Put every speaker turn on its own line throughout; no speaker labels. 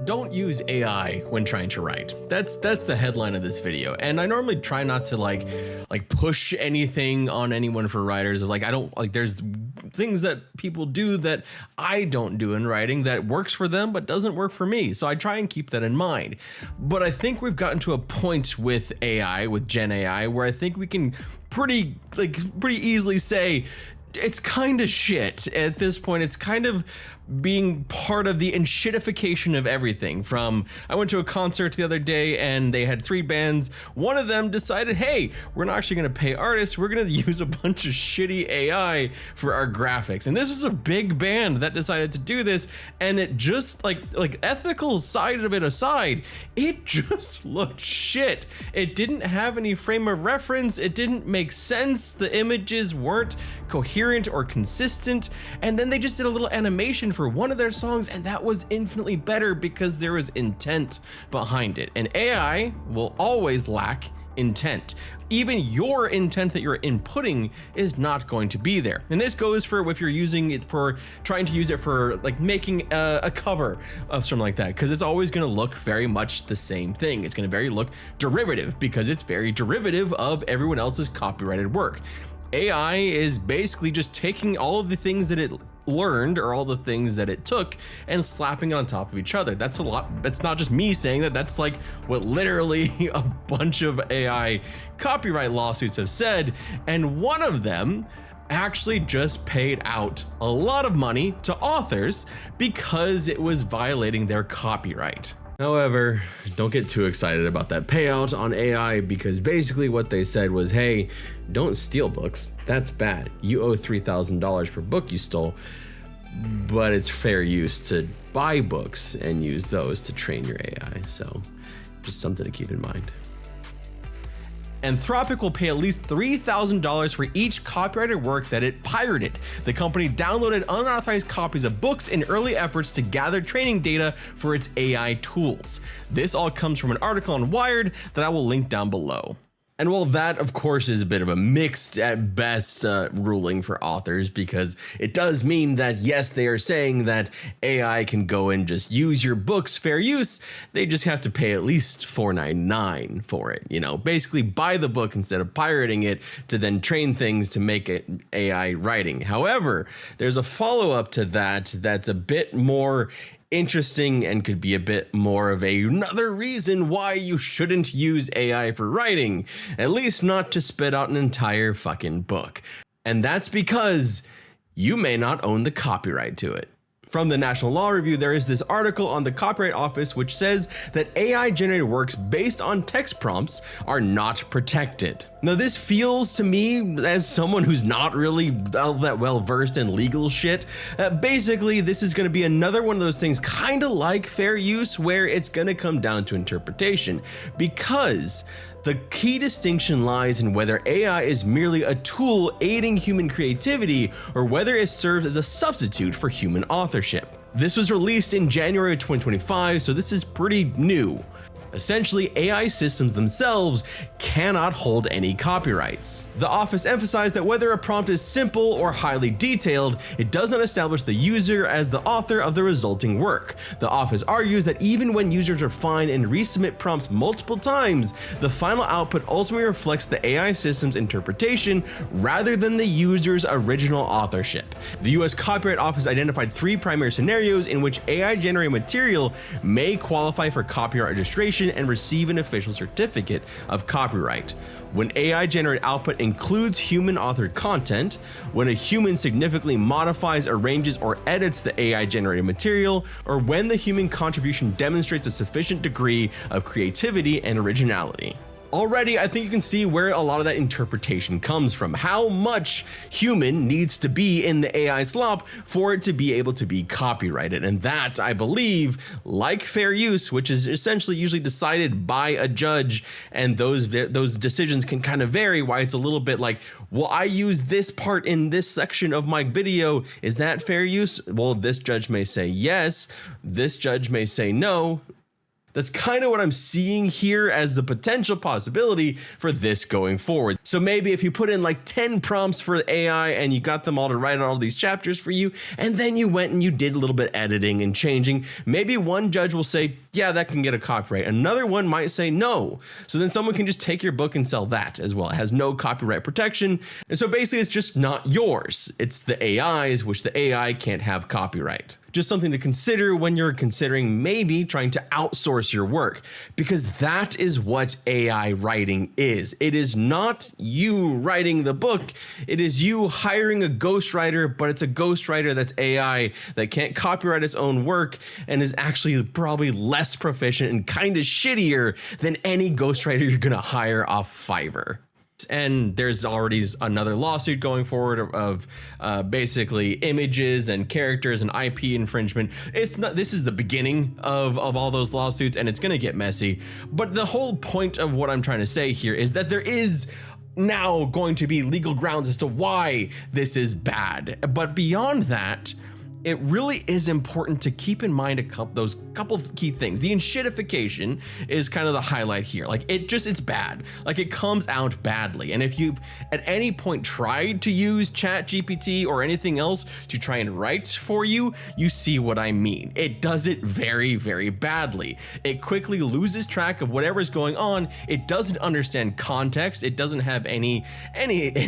Don't use AI when trying to write. That's the headline of this video. And I normally try not to like push anything on anyone for writers. Like I don't like there's things that people do that I don't do in writing that works for them but doesn't work for me. So I try and keep that in mind. But I think we've gotten to a point with AI, with Gen AI, where I think we can pretty easily say it's kind of shit at this point. It's kind of being part of the enshittification of everything. From I went to a concert the other day and they had 3 bands. One of them decided, hey, we're not actually going to pay artists. We're going to use a bunch of shitty AI for our graphics. And this was a big band that decided to do this. And it just like ethical side of it aside, it just looked shit. It didn't have any frame of reference. It didn't make sense. The images weren't coherent or consistent. And then they just did a little animation for one of their songs, and that was infinitely better because there was intent behind it. And AI will always lack intent. Even your intent that you're inputting is not going to be there. And this goes for if you're using it for trying to use it for like making a cover of something like that, because it's always going to look very much the same thing. It's going to look derivative because it's very derivative of everyone else's copyrighted work. AI is basically just taking all of the things that it learned or all the things that it took and slapping it on top of each other. That's a lot. That's not just me saying that. That's like what literally a bunch of AI copyright lawsuits have said. And one of them actually just paid out a lot of money to authors because it was violating their copyright. However, don't get too excited about that payout on AI, because basically what they said was, hey, don't steal books. That's bad. You owe $3,000 per book you stole, but it's fair use to buy books and use those to train your AI. So just something to keep in mind. Anthropic will pay at least $3,000 for each copyrighted work that it pirated. The company downloaded unauthorized copies of books in early efforts to gather training data for its AI tools. This all comes from an article on Wired that I will link down below. And while that, of course, is a bit of a mixed at best ruling for authors, because it does mean that, yes, they are saying that AI can go and just use your books fair use. They just have to pay at least $4.99 for it. You know, basically buy the book instead of pirating it to then train things to make it AI writing. However, there's a follow up to that that's a bit more interesting and could be a bit more of another reason why you shouldn't use AI for writing, at least not to spit out an entire fucking book. And that's because you may not own the copyright to it. From the National Law Review, there is this article on the Copyright Office which says that AI-generated works based on text prompts are not protected. Now, this feels to me, as someone who's not really that well versed in legal shit, basically this is going to be another one of those things kind of like fair use, where it's going to come down to interpretation, because the key distinction lies in whether AI is merely a tool aiding human creativity or whether it serves as a substitute for human authorship. This was released in January of 2025, so this is pretty new. Essentially, AI systems themselves cannot hold any copyrights. The office emphasized that whether a prompt is simple or highly detailed, it does not establish the user as the author of the resulting work. The office argues that even when users refine and resubmit prompts multiple times, the final output ultimately reflects the AI system's interpretation rather than the user's original authorship. The US Copyright Office identified 3 primary scenarios in which AI-generated material may qualify for copyright registration and receive an official certificate of copyright. When AI-generated output includes human-authored content, when a human significantly modifies, arranges, or edits the AI-generated material, or when the human contribution demonstrates a sufficient degree of creativity and originality. Already, I think you can see where a lot of that interpretation comes from. How much human needs to be in the AI slop for it to be able to be copyrighted. And that, I believe, like fair use, which is essentially usually decided by a judge, and those decisions can kind of vary, why it's a little bit like, well, I use this part in this section of my video. Is that fair use? Well, this judge may say yes. This judge may say no. That's kind of what I'm seeing here as the potential possibility for this going forward. So maybe if you put in like 10 prompts for AI and you got them all to write all these chapters for you, and then you went and you did a little bit editing and changing, maybe one judge will say, yeah, that can get a copyright. Another one might say no. So then someone can just take your book and sell that as well. It has no copyright protection. And so basically it's just not yours. It's the AI's, which the AI can't have copyright. Just something to consider when you're considering maybe trying to outsource your work, because that is what AI writing is. It is not you writing the book. It is you hiring a ghostwriter, but it's a ghostwriter that's AI that can't copyright its own work and is actually probably less proficient and kind of shittier than any ghostwriter you're gonna hire off Fiverr. And there's already another lawsuit going forward of basically images and characters and IP infringement. This is the beginning of all those lawsuits, and it's going to get messy. But the whole point of what I'm trying to say here is that there is now going to be legal grounds as to why this is bad. But beyond that, it really is important to keep in mind those couple of key things. The enshittification is kind of the highlight here. Like it's bad. Like it comes out badly. And if you've at any point tried to use ChatGPT or anything else to try and write for you, you see what I mean. It does it very, very badly. It quickly loses track of whatever's going on. It doesn't understand context. It doesn't have any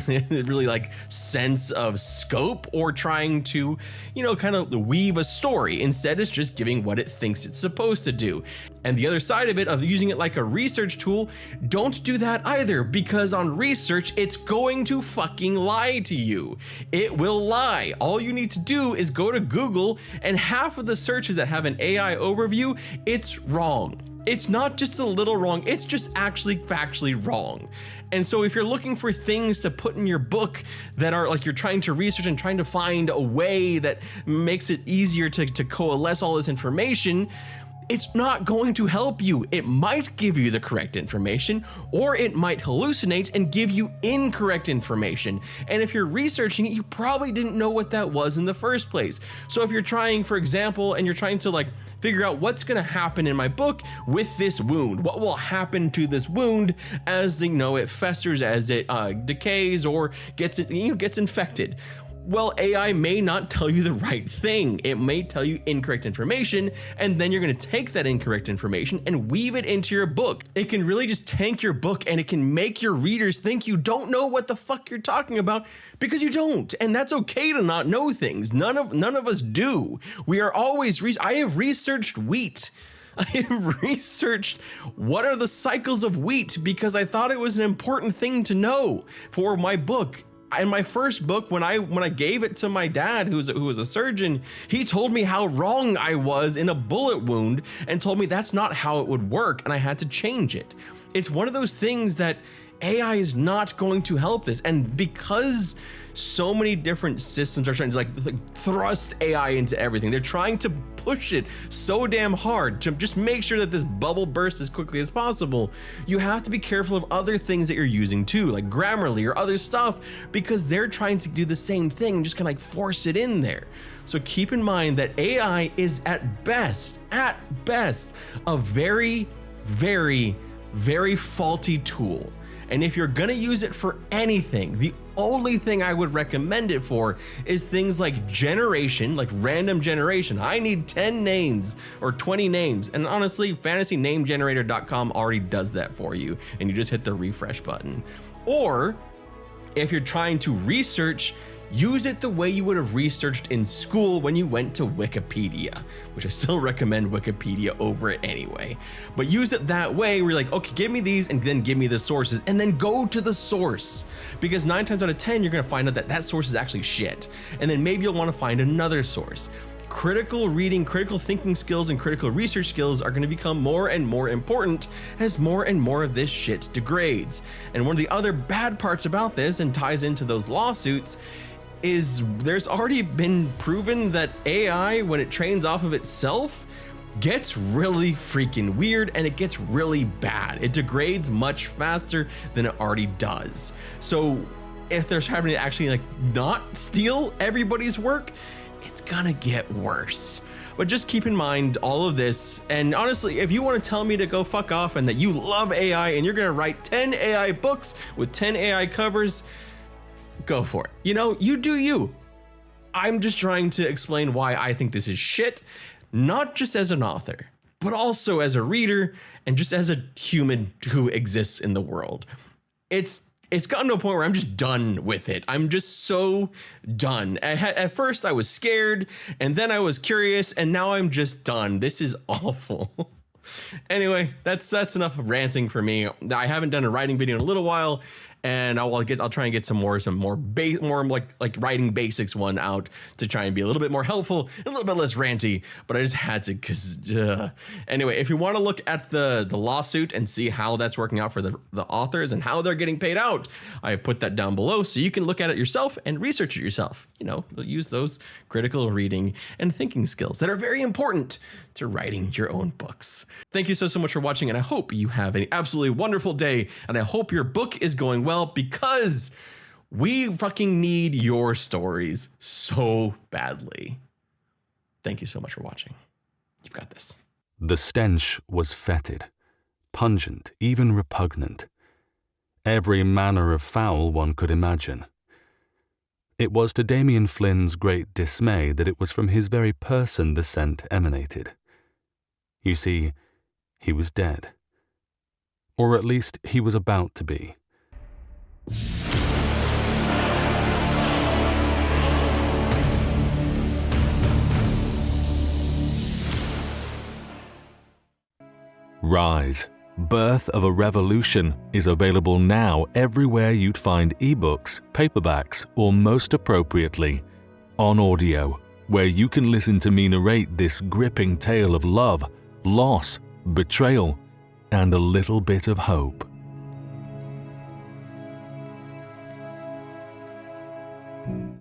really like sense of scope or trying to, kind of weave a story. Instead, it's just giving what it thinks it's supposed to do. And the other side of it, of using it like a research tool, don't do that either, because on research, it's going to fucking lie to you. It will lie. All you need to do is go to Google, and half of the searches that have an AI overview, it's wrong. It's not just a little wrong, it's just actually factually wrong. And so if you're looking for things to put in your book that are like you're trying to research and trying to find a way that makes it easier to coalesce all this information, it's not going to help you. It might give you the correct information, or it might hallucinate and give you incorrect information. And if you're researching it, you probably didn't know what that was in the first place. So if you're trying, for example, and you're trying to like figure out what's gonna happen in my book with this wound, what will happen to this wound as it festers, as it decays, or gets infected. Well, AI may not tell you the right thing. It may tell you incorrect information, and then you're gonna take that incorrect information and weave it into your book. It can really just tank your book, and it can make your readers think you don't know what the fuck you're talking about, because you don't. And that's okay to not know things. None of us do. We are always, I have researched wheat. I have researched what are the cycles of wheat because I thought it was an important thing to know for my book. In my first book, when I gave it to my dad, who was a surgeon, he told me how wrong I was in a bullet wound and told me that's not how it would work, and I had to change it. It's one of those things that AI is not going to help this, and because so many different systems are trying to like thrust AI into everything, they're trying to push it so damn hard to just make sure that this bubble bursts as quickly as possible. You have to be careful of other things that you're using too, like Grammarly or other stuff, because they're trying to do the same thing and just kind of like force it in there. So keep in mind that AI is at best, a very, very, very faulty tool. And if you're gonna use it for anything, the only thing I would recommend it for is things like generation, like random generation. I need 10 names or 20 names. And honestly, fantasynamegenerator.com already does that for you. And you just hit the refresh button. Or if you're trying to research, use it the way you would have researched in school when you went to Wikipedia, which I still recommend Wikipedia over it anyway. But use it that way where you're like, okay, give me these and then give me the sources, and then go to the source. Because 9 times out of 10, you're gonna find out that that source is actually shit. And then maybe you'll wanna find another source. Critical reading, critical thinking skills, and critical research skills are going to become more and more important as more and more of this shit degrades. And one of the other bad parts about this, and ties into those lawsuits, is there's already been proven that AI, when it trains off of itself, gets really freaking weird and it gets really bad. It degrades much faster than it already does. So if they're having to actually like not steal everybody's work, it's gonna get worse. But just keep in mind all of this. And honestly, if you want to tell me to go fuck off and that you love AI and you're going to write 10 AI books with 10 AI covers, go for it. You know, you do you. I'm just trying to explain why I think this is shit, not just as an author, but also as a reader and just as a human who exists in the world. It's gotten to a point where I'm just done with it. I'm just so done. At first I was scared, and then I was curious, and now I'm just done. This is awful. Anyway, that's enough ranting for me. I haven't done a writing video in a little while, and I'll try and get some more like writing basics one out to try and be a little bit more helpful, a little bit less ranty. But I just had to, because anyway, if you want to look at the lawsuit and see how that's working out for the authors and how they're getting paid out, I put that down below so you can look at it yourself and research it yourself. You know, use those critical reading and thinking skills that are very important to writing your own books. Thank you so much for watching, and I hope you have an absolutely wonderful day, and I hope your book is going well, because we fucking need your stories so badly. Thank you so much for watching. You've got this.
The stench was fetid, pungent, even repugnant. Every manner of foul one could imagine. It was to Damien Flynn's great dismay that it was from his very person the scent emanated. You see, he was dead. Or at least he was about to be. Rise, Birth of a Revolution is available now everywhere you'd find ebooks, paperbacks, or most appropriately, on audio, where you can listen to me narrate this gripping tale of love, loss, betrayal, and a little bit of hope.